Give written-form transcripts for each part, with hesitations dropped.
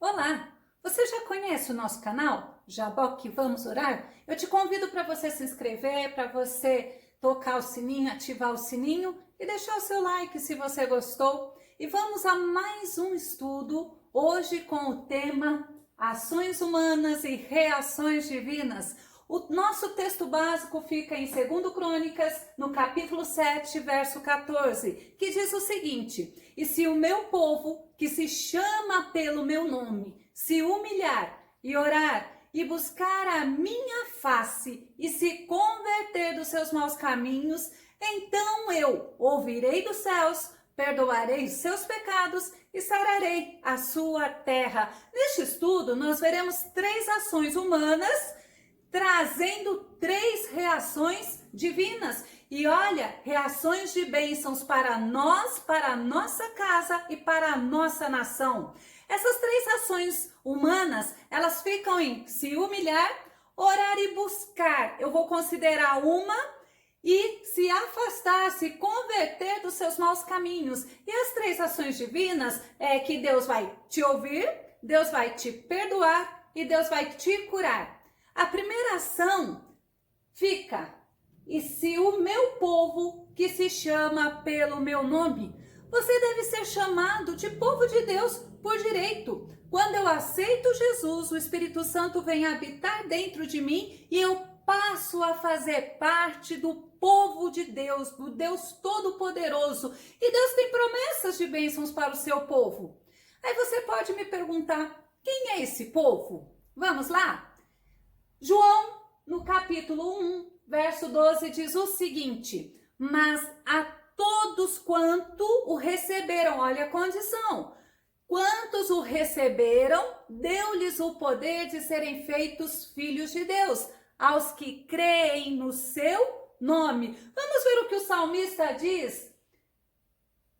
Olá! Você já conhece o nosso canal? Jaboque Vamos Orar? Eu te convido para você se inscrever, para você tocar o sininho, ativar o sininho e deixar o seu like se você gostou. E vamos a mais um estudo, hoje com o tema Ações Humanas e Reações Divinas. O nosso texto básico fica em 2 Crônicas, no capítulo 7, verso 14, que diz o seguinte: E se o meu povo, que se chama pelo meu nome, se humilhar e orar e buscar a minha face e se converter dos seus maus caminhos, então eu ouvirei dos céus, perdoarei os seus pecados e sararei a sua terra. Neste estudo, nós veremos 3 ações humanas trazendo 3 reações divinas. E olha, reações de bênçãos para nós, para a nossa casa e para a nossa nação. Essas 3 ações humanas, elas ficam em se humilhar, orar e buscar. Eu vou considerar uma e se afastar, se converter dos seus maus caminhos. E as 3 ações divinas é que Deus vai te ouvir, Deus vai te perdoar e Deus vai te curar. A primeira ação fica: e se o meu povo, que se chama pelo meu nome, você deve ser chamado de povo de Deus por direito. Quando eu aceito Jesus, o Espírito Santo vem habitar dentro de mim e eu passo a fazer parte do povo de Deus, do Deus Todo-Poderoso. E Deus tem promessas de bênçãos para o seu povo. Aí você pode me perguntar: quem é esse povo? Vamos lá? João, no capítulo 1, verso 12, diz o seguinte: Mas a todos quanto o receberam, olha a condição, quantos o receberam, deu-lhes o poder de serem feitos filhos de Deus, aos que creem no seu nome. Vamos ver o que o salmista diz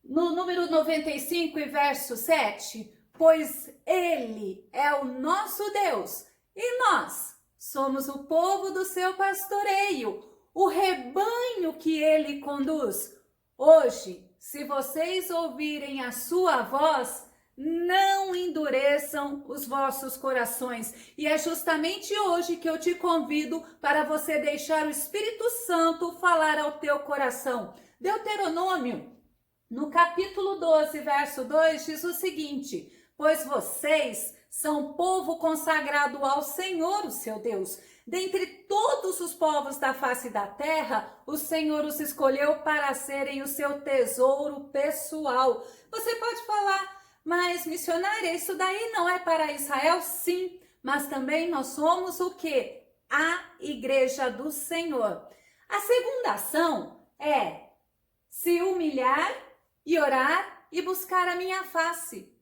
no número 95 e verso 7? Pois ele é o nosso Deus e nós somos o povo do seu pastoreio, o rebanho que ele conduz. Hoje, se vocês ouvirem a sua voz, não endureçam os vossos corações. E é justamente hoje que eu te convido para você deixar o Espírito Santo falar ao teu coração. Deuteronômio, no capítulo 12, verso 2, diz o seguinte: Pois vocês são povo consagrado ao Senhor, o seu Deus. Dentre todos os povos da face da terra, o Senhor os escolheu para serem o seu tesouro pessoal. Você pode falar: mas missionária, isso daí não é para Israel? Sim, mas também nós somos o quê? A igreja do Senhor. A segunda ação é se humilhar e orar e buscar a minha face.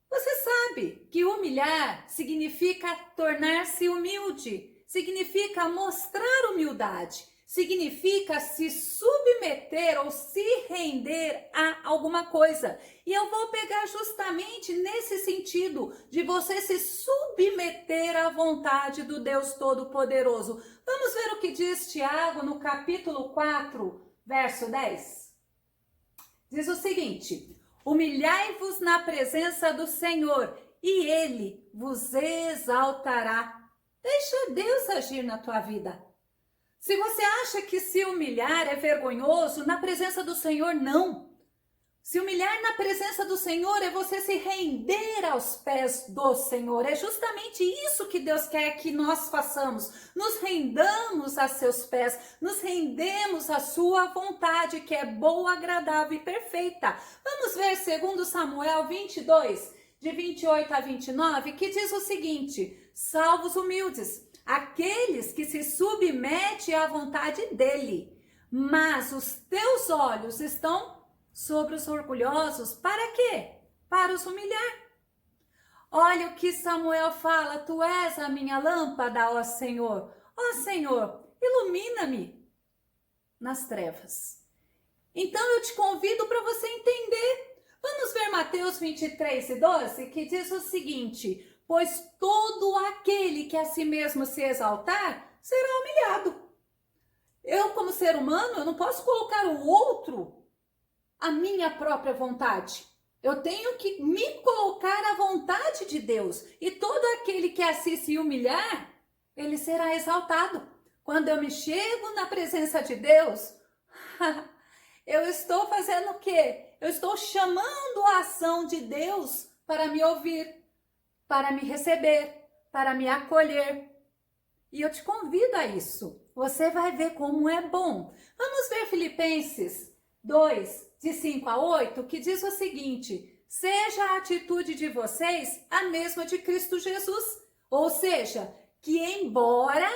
Você sabe que humilhar significa tornar-se humilde, significa mostrar humildade, significa se submeter ou se render a alguma coisa. E eu vou pegar justamente nesse sentido de você se submeter à vontade do Deus Todo-Poderoso. Vamos ver o que diz Tiago no capítulo 4, verso 10. Diz o seguinte: Humilhai-vos na presença do Senhor, e Ele vos exaltará. Deixa Deus agir na tua vida. Se você acha que se humilhar é vergonhoso, na presença do Senhor, não. Se humilhar na presença do Senhor é você se render aos pés do Senhor. É justamente isso que Deus quer que nós façamos. Nos rendamos a seus pés, nos rendemos à sua vontade, que é boa, agradável e perfeita. Vamos ver 2 Samuel 22, de 28 a 29, que diz o seguinte: Salva os humildes, aqueles que se submetem à vontade dele, mas os teus olhos estão sobre os orgulhosos. Para quê? Para os humilhar. Olha o que Samuel fala: Tu és a minha lâmpada, ó Senhor. Ó Senhor, ilumina-me nas trevas. Então eu te convido para você entender. Vamos ver Mateus 23 e 12, que diz o seguinte: Pois todo aquele que a si mesmo se exaltar será humilhado. Eu, como ser humano, eu não posso colocar o outro à minha própria vontade. Eu tenho que me colocar à vontade de Deus. E todo aquele que assim se humilhar, ele será exaltado. Quando eu me chego na presença de Deus, eu estou fazendo o quê? Eu estou chamando a ação de Deus para me ouvir, para me receber, para me acolher. E eu te convido a isso. Você vai ver como é bom. Vamos ver Filipenses 2, de 5 a 8, que diz o seguinte: seja a atitude de vocês a mesma de Cristo Jesus. Ou seja, que embora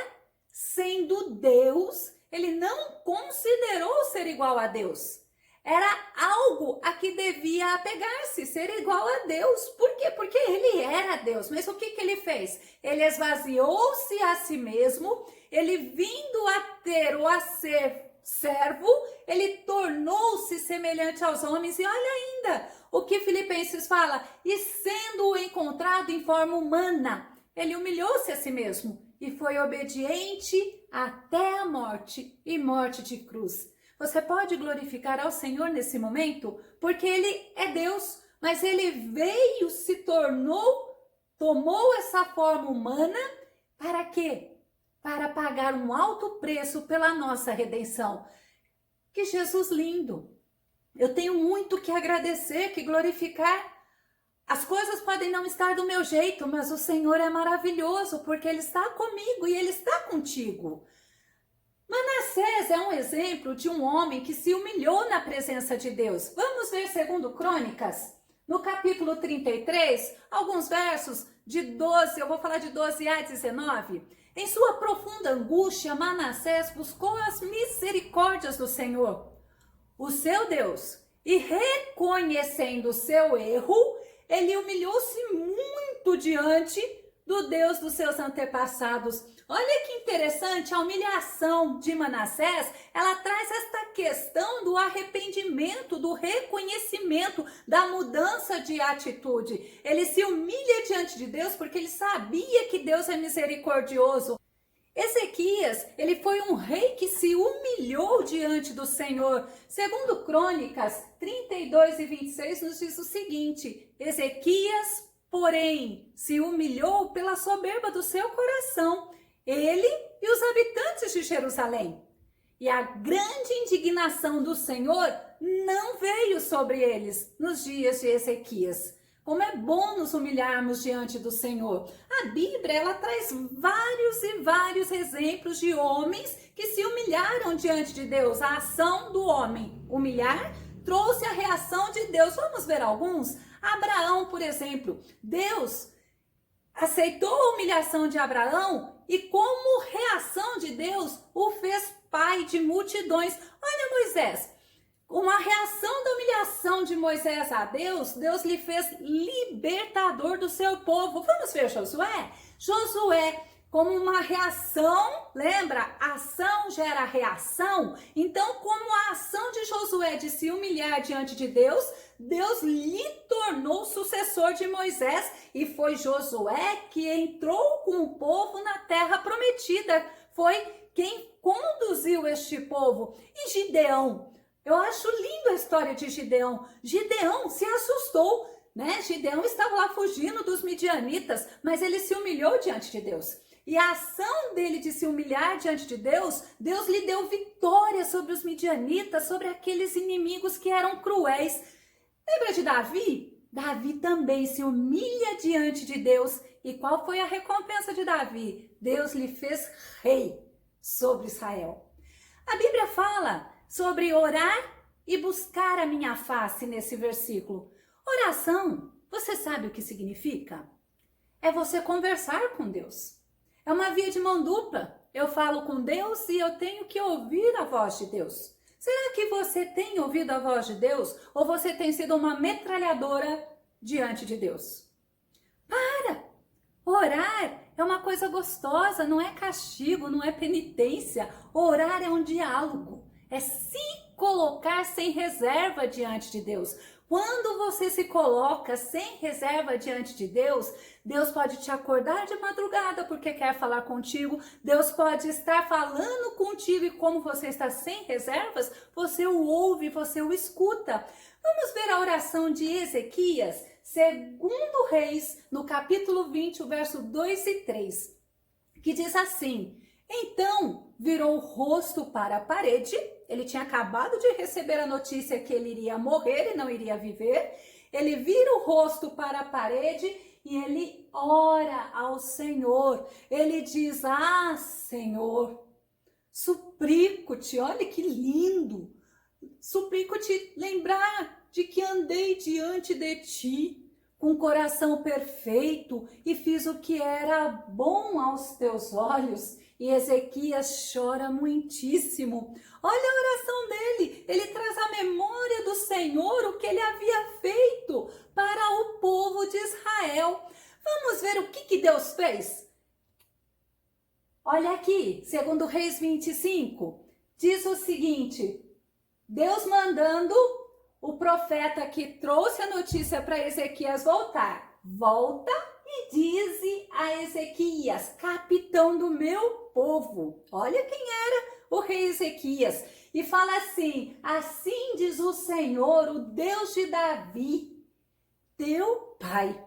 sendo Deus, ele não considerou ser igual a Deus. Era algo a que devia apegar-se, ser igual a Deus. Por quê? Porque ele era Deus. Mas o que ele fez? Ele esvaziou-se a si mesmo, ele vindo a ter ou a ser servo, ele tornou-se semelhante aos homens. E olha ainda o que Filipenses fala: e sendo encontrado em forma humana, ele humilhou-se a si mesmo e foi obediente até a morte e morte de cruz. Você pode glorificar ao Senhor nesse momento, porque ele é Deus, mas ele veio, se tornou, tomou essa forma humana, para quê? Para pagar um alto preço pela nossa redenção. Que Jesus lindo! Eu tenho muito que agradecer, que glorificar. As coisas podem não estar do meu jeito, mas o Senhor é maravilhoso, porque Ele está comigo e Ele está contigo. Manassés é um exemplo de um homem que se humilhou na presença de Deus. Vamos ver 2 Crônicas, no capítulo 33, alguns versos de 12, eu vou falar de 12 a 19. Em sua profunda angústia, Manassés buscou as misericórdias do Senhor, o seu Deus, e reconhecendo o seu erro, ele humilhou-se muito diante do Deus dos seus antepassados. Olha que interessante, a humilhação de Manassés, ela traz esta questão do arrependimento, do reconhecimento, da mudança de atitude. Ele se humilha diante de Deus porque ele sabia que Deus é misericordioso. Ezequias, ele foi um rei que se humilhou diante do Senhor. Segundo Crônicas 32 e 26 nos diz o seguinte: Ezequias, porém, se humilhou pela soberba do seu coração, ele e os habitantes de Jerusalém. E a grande indignação do Senhor não veio sobre eles nos dias de Ezequias. Como é bom nos humilharmos diante do Senhor. A Bíblia, ela traz vários e vários exemplos de homens que se humilharam diante de Deus. A ação do homem humilhar trouxe a reação de Deus. Vamos ver alguns? Abraão, por exemplo. Deus aceitou a humilhação de Abraão e, como reação de Deus, o fez pai de multidões. Olha Moisés. Uma reação da humilhação de Moisés a Deus, Deus lhe fez libertador do seu povo. Vamos ver Josué? Josué, como uma reação, lembra? Ação gera reação. Então, como a ação de Josué de se humilhar diante de Deus, Deus lhe tornou sucessor de Moisés. E foi Josué que entrou com o povo na terra prometida. Foi quem conduziu este povo. E Gideão? Eu acho lindo a história de Gideão. Gideão se assustou, né? Gideão estava lá fugindo dos midianitas, mas ele se humilhou diante de Deus. E a ação dele de se humilhar diante de Deus, Deus lhe deu vitória sobre os midianitas, sobre aqueles inimigos que eram cruéis. Lembra de Davi? Davi também se humilha diante de Deus. E qual foi a recompensa de Davi? Deus lhe fez rei sobre Israel. A Bíblia fala sobre orar e buscar a minha face nesse versículo. Oração, você sabe o que significa? É você conversar com Deus. É uma via de mão dupla. Eu falo com Deus e eu tenho que ouvir a voz de Deus. Será que você tem ouvido a voz de Deus ou você tem sido uma metralhadora diante de Deus? Para! Orar é uma coisa gostosa, não é castigo, não é penitência. Orar é um diálogo. É se colocar sem reserva diante de Deus. Quando você se coloca sem reserva diante de Deus, Deus pode te acordar de madrugada porque quer falar contigo. Deus pode estar falando contigo e como você está sem reservas, você o ouve, você o escuta. Vamos ver a oração de Ezequias, segundo Reis, no capítulo 20, o verso 2 e 3, que diz assim: então virou o rosto para a parede. Ele tinha acabado de receber a notícia que ele iria morrer e não iria viver. Ele vira o rosto para a parede e ele ora ao Senhor. Ele diz: ah, Senhor, suplico-te, olha que lindo, suplico-te lembrar de que andei diante de ti com coração perfeito e fiz o que era bom aos teus olhos. E Ezequias chora muitíssimo. Olha a oração dele. Ele traz à memória do Senhor o que ele havia feito para o povo de Israel. Vamos ver o que Deus fez? Olha aqui, segundo Reis 25, diz o seguinte: Deus mandando o profeta que trouxe a notícia para Ezequias voltar. Volta e dize a Ezequias, capitão do meu povo. Olha quem era o rei Ezequias. E fala assim: assim diz o Senhor, o Deus de Davi, teu pai.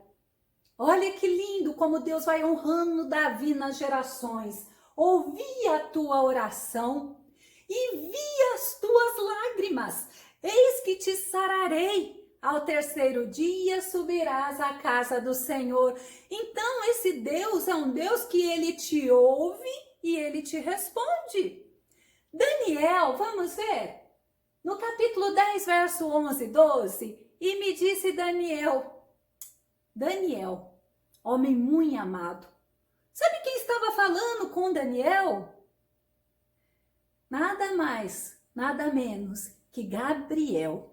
Olha que lindo como Deus vai honrando Davi nas gerações. Ouvi a tua oração e vi as tuas lágrimas. Eis que te sararei. Ao terceiro dia subirás à casa do Senhor. Então esse Deus é um Deus que ele te ouve e ele te responde. Daniel, vamos ver? No capítulo 10, verso 11 e 12, e me disse Daniel, homem muito amado. Sabe quem estava falando com Daniel? Nada mais, nada menos que Gabriel.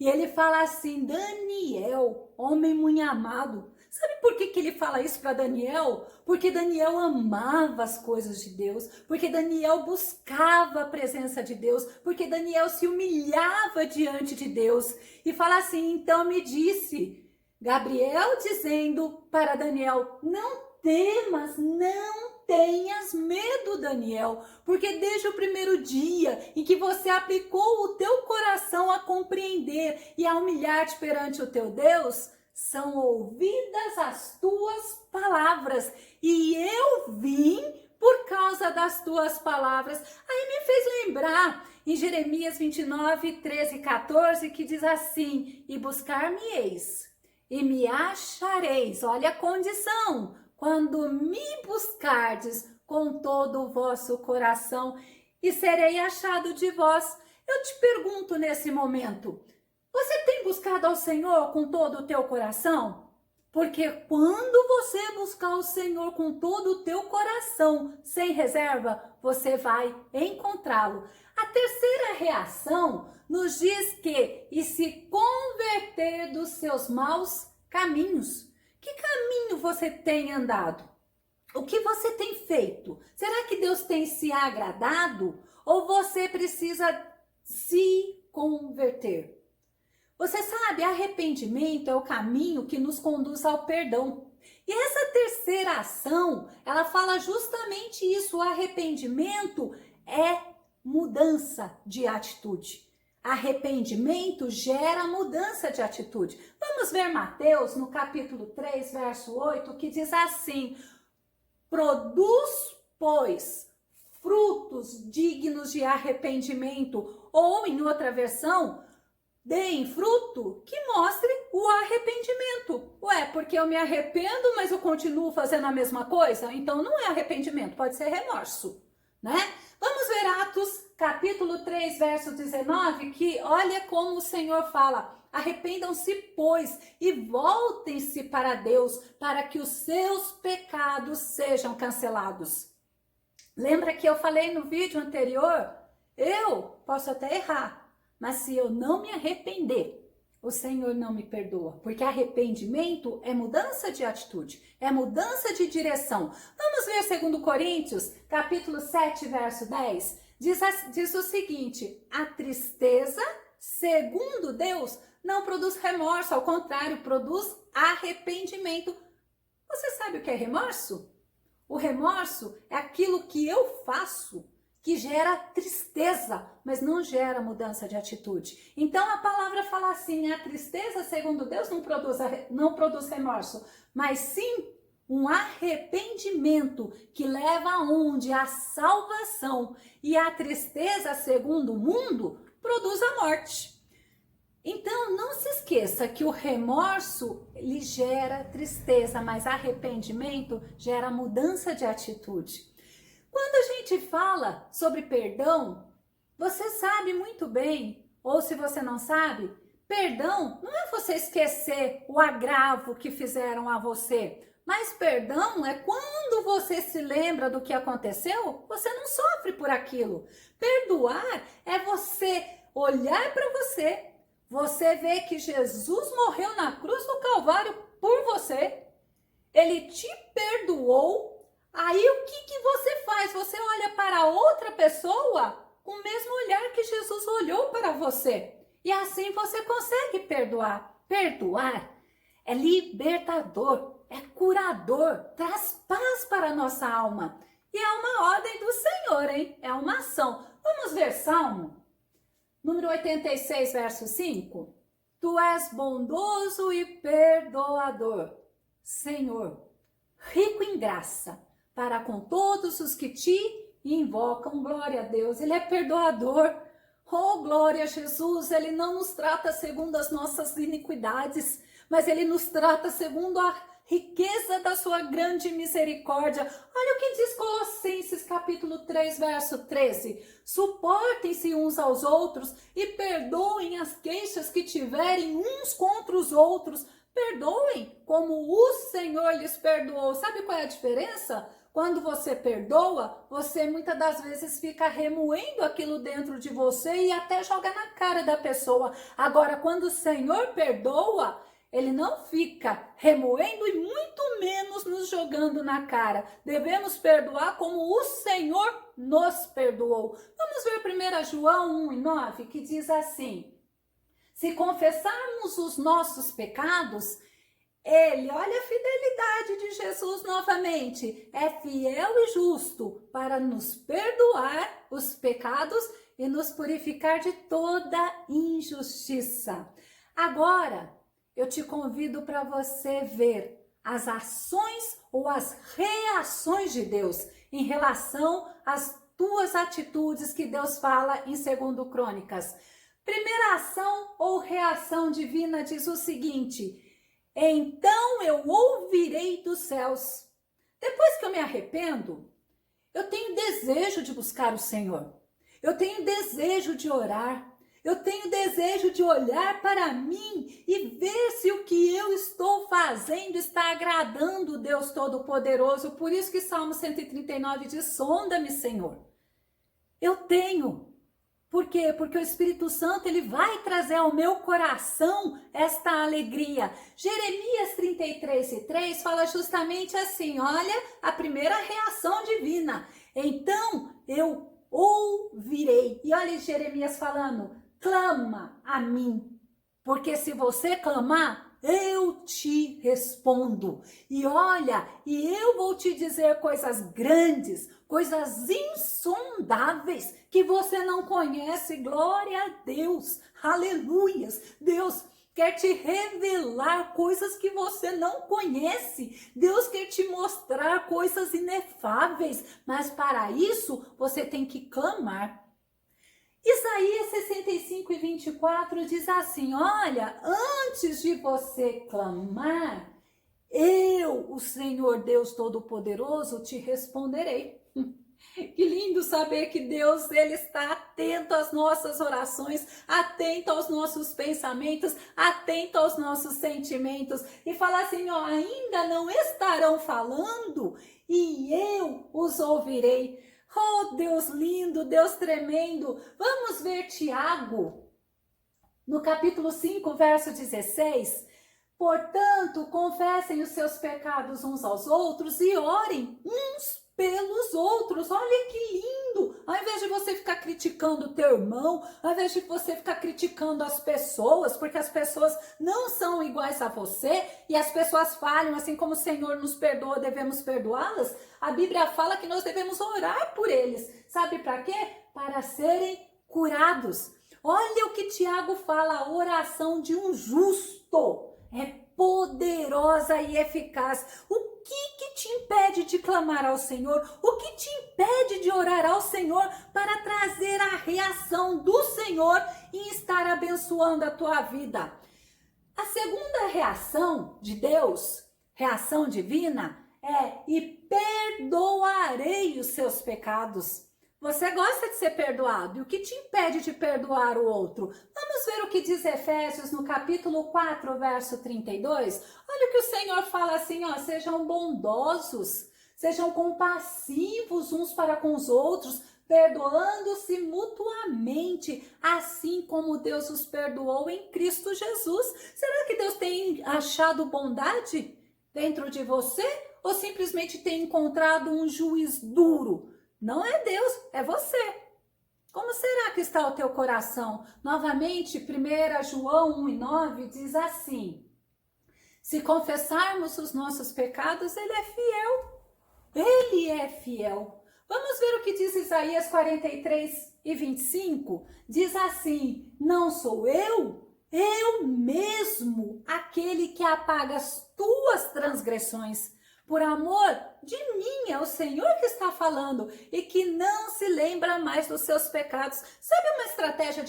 E ele fala assim: Daniel, homem muito amado. Sabe por que ele fala isso para Daniel? Porque Daniel amava as coisas de Deus, porque Daniel buscava a presença de Deus, porque Daniel se humilhava diante de Deus. E fala assim: então me disse, Gabriel dizendo para Daniel: não temas, não tenhas medo, Daniel, porque desde o primeiro dia em que você aplicou o teu coração a compreender e a humilhar-te perante o teu Deus, são ouvidas as tuas palavras, e eu vim por causa das tuas palavras. Aí me fez lembrar em Jeremias 29, 13 e 14, que diz assim: e buscar-me-eis, e me achareis, olha a condição, quando me buscardes com todo o vosso coração, e serei achado de vós. Eu te pergunto nesse momento, você tem buscado ao Senhor com todo o teu coração? Porque quando você buscar o Senhor com todo o teu coração, sem reserva, você vai encontrá-lo. A terceira reação nos diz que, e se converter dos seus maus caminhos. Que caminho você tem andado? O que você tem feito? Será que Deus tem se agradado? Ou você precisa se converter? Você sabe, arrependimento é o caminho que nos conduz ao perdão. E essa terceira ação, ela fala justamente isso. O arrependimento é mudança de atitude. Arrependimento gera mudança de atitude. Vamos ver Mateus, no capítulo 3, verso 8, que diz assim: produz, pois, frutos dignos de arrependimento. Ou, em outra versão, deem fruto que mostre o arrependimento. Ué, porque eu me arrependo, mas eu continuo fazendo a mesma coisa? Então não é arrependimento, pode ser remorso, né? Vamos ver Atos, capítulo 3, verso 19, que olha como o Senhor fala: arrependam-se, pois, e voltem-se para Deus, para que os seus pecados sejam cancelados. Lembra que eu falei no vídeo anterior? Eu posso até errar, mas se eu não me arrepender, o Senhor não me perdoa, porque arrependimento é mudança de atitude, é mudança de direção. Vamos ver 2 Coríntios, capítulo 7, verso 10, diz o seguinte: a tristeza, segundo Deus, não produz remorso, ao contrário, produz arrependimento. Você sabe o que é remorso? O remorso é aquilo que eu faço que gera tristeza, mas não gera mudança de atitude. Então a palavra fala assim, a tristeza, segundo Deus, não produz remorso, mas sim um arrependimento que leva aonde? A salvação. E a tristeza, segundo o mundo, produz a morte. Então, não se esqueça que o remorso, ele gera tristeza, mas arrependimento gera mudança de atitude. Quando a gente fala sobre perdão, você sabe muito bem, ou se você não sabe, perdão não é você esquecer o agravo que fizeram a você, mas perdão é quando você se lembra do que aconteceu, você não sofre por aquilo. Perdoar é você olhar para você vê que Jesus morreu na cruz do Calvário por você, ele te perdoou, aí o que você faz? Você olha para outra pessoa com o mesmo olhar que Jesus olhou para você. E assim você consegue perdoar. Perdoar é libertador, é curador, traz paz para a nossa alma. E é uma ordem do Senhor, hein? É uma ação. Vamos ver Salmo? Número 86, verso 5. Tu és bondoso e perdoador, Senhor, rico em graça, para com todos os que te invocam. Glória a Deus, Ele é perdoador. Oh, glória a Jesus, Ele não nos trata segundo as nossas iniquidades, mas Ele nos trata segundo a riqueza da sua grande misericórdia. Olha o que diz Colossenses capítulo 3, verso 13. Suportem-se uns aos outros e perdoem as queixas que tiverem uns contra os outros. Perdoem como o Senhor lhes perdoou. Sabe qual é a diferença? Quando você perdoa, você muitas das vezes fica remoendo aquilo dentro de você e até joga na cara da pessoa. Agora, quando o Senhor perdoa, Ele não fica remoendo e muito menos nos jogando na cara. Devemos perdoar como o Senhor nos perdoou. Vamos ver 1 João 1:9, que diz assim: se confessarmos os nossos pecados, Ele, olha a fidelidade de Jesus novamente, é fiel e justo para nos perdoar os pecados e nos purificar de toda injustiça. Agora, eu te convido para você ver as ações ou as reações de Deus em relação às tuas atitudes que Deus fala em 2 Crônicas. Primeira ação ou reação divina diz o seguinte: então eu ouvirei dos céus. Depois que eu me arrependo, eu tenho desejo de buscar o Senhor. Eu tenho desejo de orar. Eu tenho desejo de olhar para mim e ver se o que eu estou fazendo está agradando o Deus Todo-Poderoso. Por isso que Salmo 139 diz: sonda-me, Senhor. Eu tenho. Por quê? Porque o Espírito Santo ele vai trazer ao meu coração esta alegria. Jeremias 33:3 fala justamente assim, olha a primeira reação divina. Então eu ouvirei. E olha Jeremias falando, clama a mim, porque se você clamar, eu te respondo. E olha, e eu vou te dizer coisas grandes, coisas insondáveis que você não conhece. Glória a Deus, aleluias. Deus quer te revelar coisas que você não conhece. Deus quer te mostrar coisas inefáveis, mas para isso você tem que clamar. Isaías 65:24 diz assim, olha, antes de você clamar, eu, o Senhor Deus Todo-Poderoso, te responderei. Que lindo saber que Deus ele está atento às nossas orações, atento aos nossos pensamentos, atento aos nossos sentimentos. E fala assim, ó, ainda não estarão falando e eu os ouvirei. Oh, Deus lindo, Deus tremendo. Vamos ver Tiago, no capítulo 5, verso 16. Portanto, confessem os seus pecados uns aos outros e orem uns pelos outros. Olha que lindo! Ao invés de você ficar criticando o teu irmão, ao invés de você ficar criticando as pessoas, porque as pessoas não são iguais a você e as pessoas falham, assim como o Senhor nos perdoa, devemos perdoá-las. A Bíblia fala que nós devemos orar por eles. Sabe para quê? Para serem curados. Olha o que Tiago fala, a oração de um justo é poderosa e eficaz. O que te impede de clamar ao Senhor? O que te impede de orar ao Senhor para trazer a reação do Senhor e estar abençoando a tua vida? A segunda reação de Deus, reação divina, é: e perdoarei os seus pecados. Você gosta de ser perdoado, e o que te impede de perdoar o outro? Vamos ver o que diz Efésios no capítulo 4, verso 32. Olha o que o Senhor fala assim, ó: sejam bondosos, sejam compassivos uns para com os outros, perdoando-se mutuamente, assim como Deus os perdoou em Cristo Jesus. Será que Deus tem achado bondade dentro de você? Ou simplesmente tem encontrado um juiz duro? Não é Deus, é você. Como será que está o teu coração? Novamente, 1 João 1:9 diz assim: se confessarmos os nossos pecados, Ele é fiel. Ele é fiel. Vamos ver o que diz Isaías 43:25. Diz assim: não sou eu mesmo, aquele que apaga as tuas transgressões. Por amor de mim, é o Senhor que está falando, e que não se lembra mais dos seus pecados. Sabe uma estratégia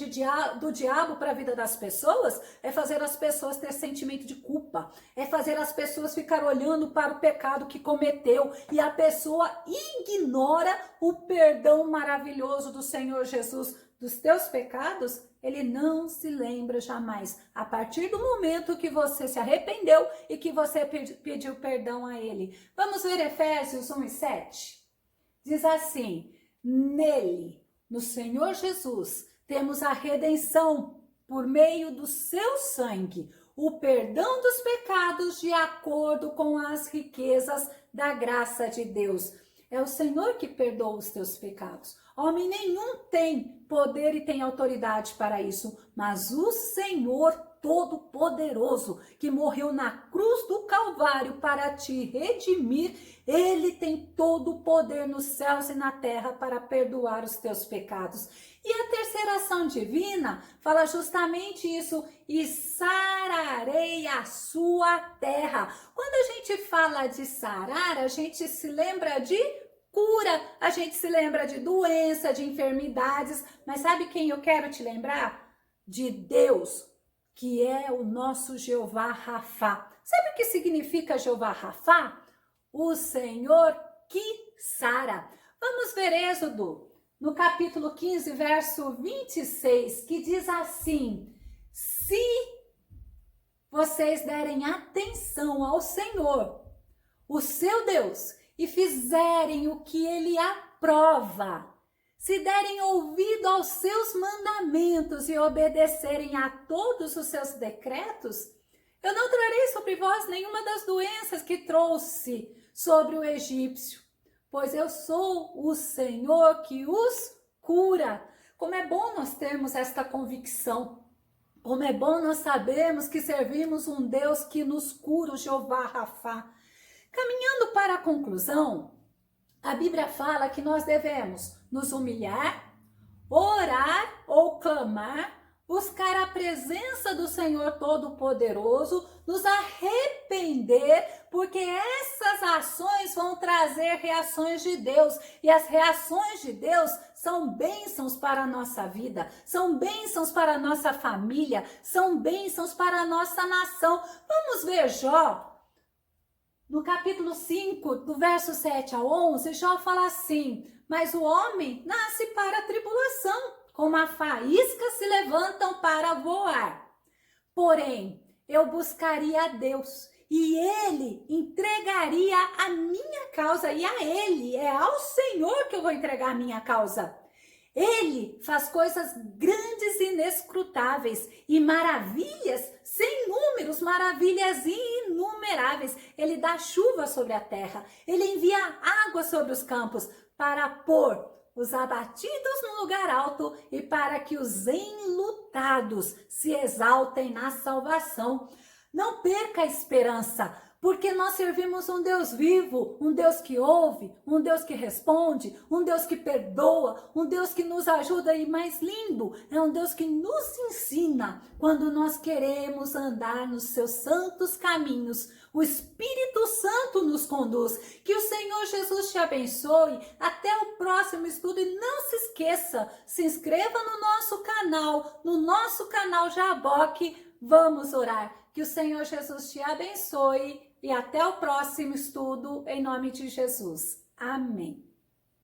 do diabo para a vida das pessoas? É fazer as pessoas ter sentimento de culpa, é fazer as pessoas ficar olhando para o pecado que cometeu, e a pessoa ignora o perdão maravilhoso do Senhor Jesus. Dos teus pecados, Ele não se lembra jamais. A partir do momento que você se arrependeu e que você pediu perdão a Ele. Vamos ver Efésios 1:7. Diz assim: nele, no Senhor Jesus, temos a redenção por meio do seu sangue, o perdão dos pecados de acordo com as riquezas da graça de Deus. É o Senhor que perdoa os teus pecados. Homem nenhum tem poder e tem autoridade para isso, mas o Senhor Todo-Poderoso, que morreu na cruz do Calvário para te redimir, Ele tem todo o poder nos céus e na terra para perdoar os teus pecados. E a terceira ação divina fala justamente isso: e sararei a sua terra. Quando a gente fala de sarar, a gente se lembra de cura, a gente se lembra de doença, de enfermidades, mas sabe quem eu quero te lembrar? De Deus, que é o nosso Jeová Rafá. Sabe o que significa Jeová Rafá? O Senhor que sara. Vamos ver Êxodo, no capítulo 15, verso 26, que diz assim: se vocês derem atenção ao Senhor, o seu Deus, e fizerem o que Ele aprova, se derem ouvido aos seus mandamentos e obedecerem a todos os seus decretos, eu não trarei sobre vós nenhuma das doenças que trouxe sobre o egípcio, pois eu sou o Senhor que os cura. Como é bom nós termos esta convicção. Como é bom nós sabermos que servimos um Deus que nos cura, o Jeová Rafá. Caminhando para a conclusão, a Bíblia fala que nós devemos nos humilhar, orar ou clamar, buscar a presença do Senhor Todo-Poderoso, nos arrepender, porque essas ações vão trazer reações de Deus, e as reações de Deus são bênçãos para a nossa vida, são bênçãos para a nossa família, são bênçãos para a nossa nação. Vamos ver Jó. No capítulo 5, do verso 7 a 11, Jó fala assim: mas o homem nasce para a tribulação, como a faísca se levantam para voar. Porém, eu buscaria a Deus, e Ele entregaria a minha causa, e a Ele, é ao Senhor que eu vou entregar a minha causa. Ele faz coisas grandes e inescrutáveis e maravilhas sem números, maravilhas inumeráveis. Ele dá chuva sobre a terra, ele envia água sobre os campos para pôr os abatidos no lugar alto e para que os enlutados se exaltem na salvação. Não perca a esperança, porque nós servimos um Deus vivo, um Deus que ouve, um Deus que responde, um Deus que perdoa, um Deus que nos ajuda e mais lindo, é um Deus que nos ensina quando nós queremos andar nos seus santos caminhos. O Espírito Santo nos conduz. Que o Senhor Jesus te abençoe. Até o próximo estudo e não se esqueça, se inscreva no nosso canal Jaboque. Vamos orar. Que o Senhor Jesus te abençoe e até o próximo estudo, em nome de Jesus. Amém.